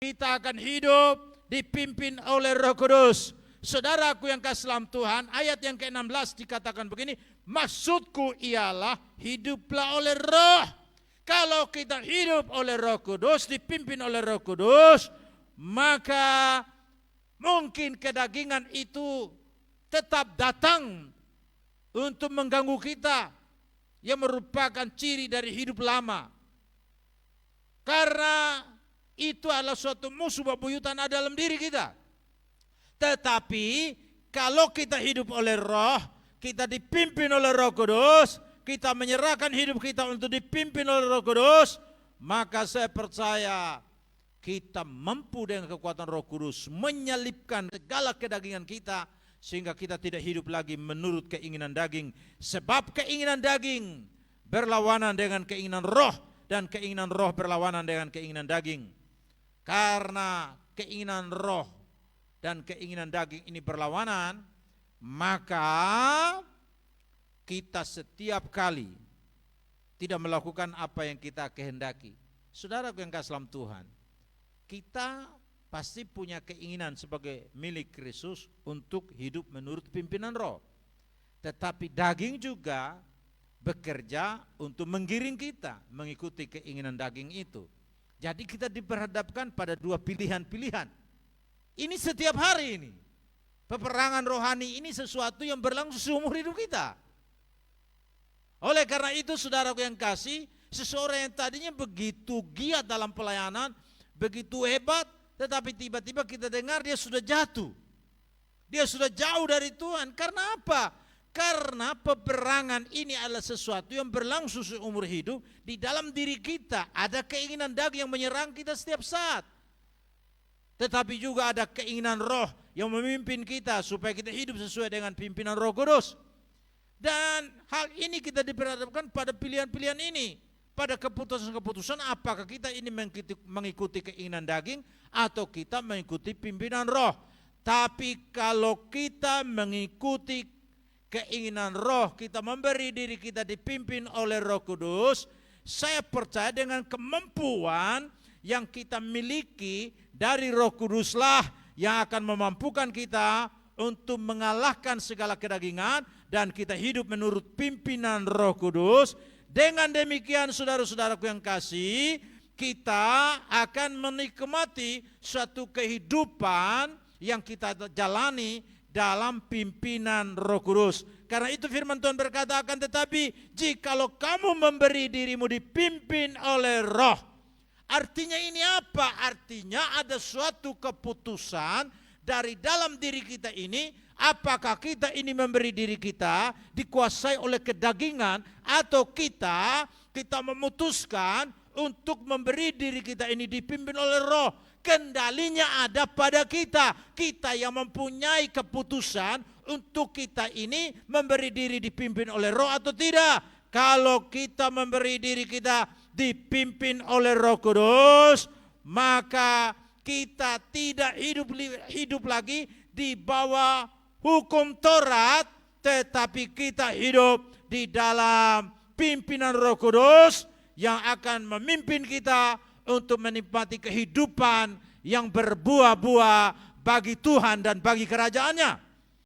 kita akan hidup dipimpin oleh Roh Kudus. Saudaraku yang kasih dalam Tuhan, ayat yang ke-16 dikatakan begini, maksudku ialah hiduplah oleh Roh. Kalau kita hidup oleh Roh Kudus, dipimpin oleh Roh Kudus, maka mungkin kedagingan itu tetap datang untuk mengganggu kita, yang merupakan ciri dari hidup lama. Karena itu adalah suatu musuh bebuyutan ada dalam diri kita. Tetapi kalau kita hidup oleh Roh, kita dipimpin oleh Roh Kudus, kita menyerahkan hidup kita untuk dipimpin oleh Roh Kudus, maka saya percaya kita mampu dengan kekuatan Roh Kudus menyelipkan segala kedagingan kita, sehingga kita tidak hidup lagi menurut keinginan daging. Sebab keinginan daging berlawanan dengan keinginan roh, dan keinginan roh berlawanan dengan keinginan daging. Karena keinginan roh dan keinginan daging ini berlawanan, maka kita setiap kali tidak melakukan apa yang kita kehendaki. Saudaraku yang kasih dalam Tuhan, kita pasti punya keinginan sebagai milik Kristus untuk hidup menurut pimpinan roh. Tetapi daging juga bekerja untuk menggiring kita mengikuti keinginan daging itu. Jadi kita diperhadapkan pada dua pilihan-pilihan. Ini setiap hari ini. Peperangan rohani ini sesuatu yang berlangsung seumur hidup kita. Oleh karena itu saudaraku yang kasih, seseorang yang tadinya begitu giat dalam pelayanan, begitu hebat, tetapi tiba-tiba kita dengar dia sudah jatuh. Dia sudah jauh dari Tuhan. Karena apa? Karena peperangan ini adalah sesuatu yang berlangsung seumur hidup. Di dalam diri kita ada keinginan daging yang menyerang kita setiap saat. Tetapi juga ada keinginan roh yang memimpin kita supaya kita hidup sesuai dengan pimpinan Roh Kudus. Dan hal ini kita diperhadapkan pada pilihan-pilihan ini. Pada keputusan-keputusan, apakah kita ini mengikuti keinginan daging atau kita mengikuti pimpinan roh. Tapi kalau kita mengikuti keinginan roh, kita memberi diri kita dipimpin oleh Roh Kudus, saya percaya dengan kemampuan yang kita miliki dari Roh Kuduslah yang akan memampukan kita untuk mengalahkan segala kedagingan dan kita hidup menurut pimpinan Roh Kudus. Dengan demikian saudara-saudaraku yang kasih, kita akan menikmati suatu kehidupan yang kita jalani dalam pimpinan Roh Kudus. Karena itu firman Tuhan berkata, akan tetapi jikalau kamu memberi dirimu dipimpin oleh Roh. Artinya ini apa? Artinya ada suatu keputusan dari dalam diri kita ini, apakah kita ini memberi diri kita dikuasai oleh kedagingan atau kita memutuskan untuk memberi diri kita ini dipimpin oleh roh. Kendalinya ada pada kita. Kita yang mempunyai keputusan untuk kita ini memberi diri dipimpin oleh roh atau tidak. Kalau kita memberi diri kita dipimpin oleh Roh Kudus, maka kita tidak hidup lagi di bawah hukum Taurat, tetapi kita hidup di dalam pimpinan Roh Kudus yang akan memimpin kita untuk menikmati kehidupan yang berbuah-buah bagi Tuhan dan bagi kerajaannya.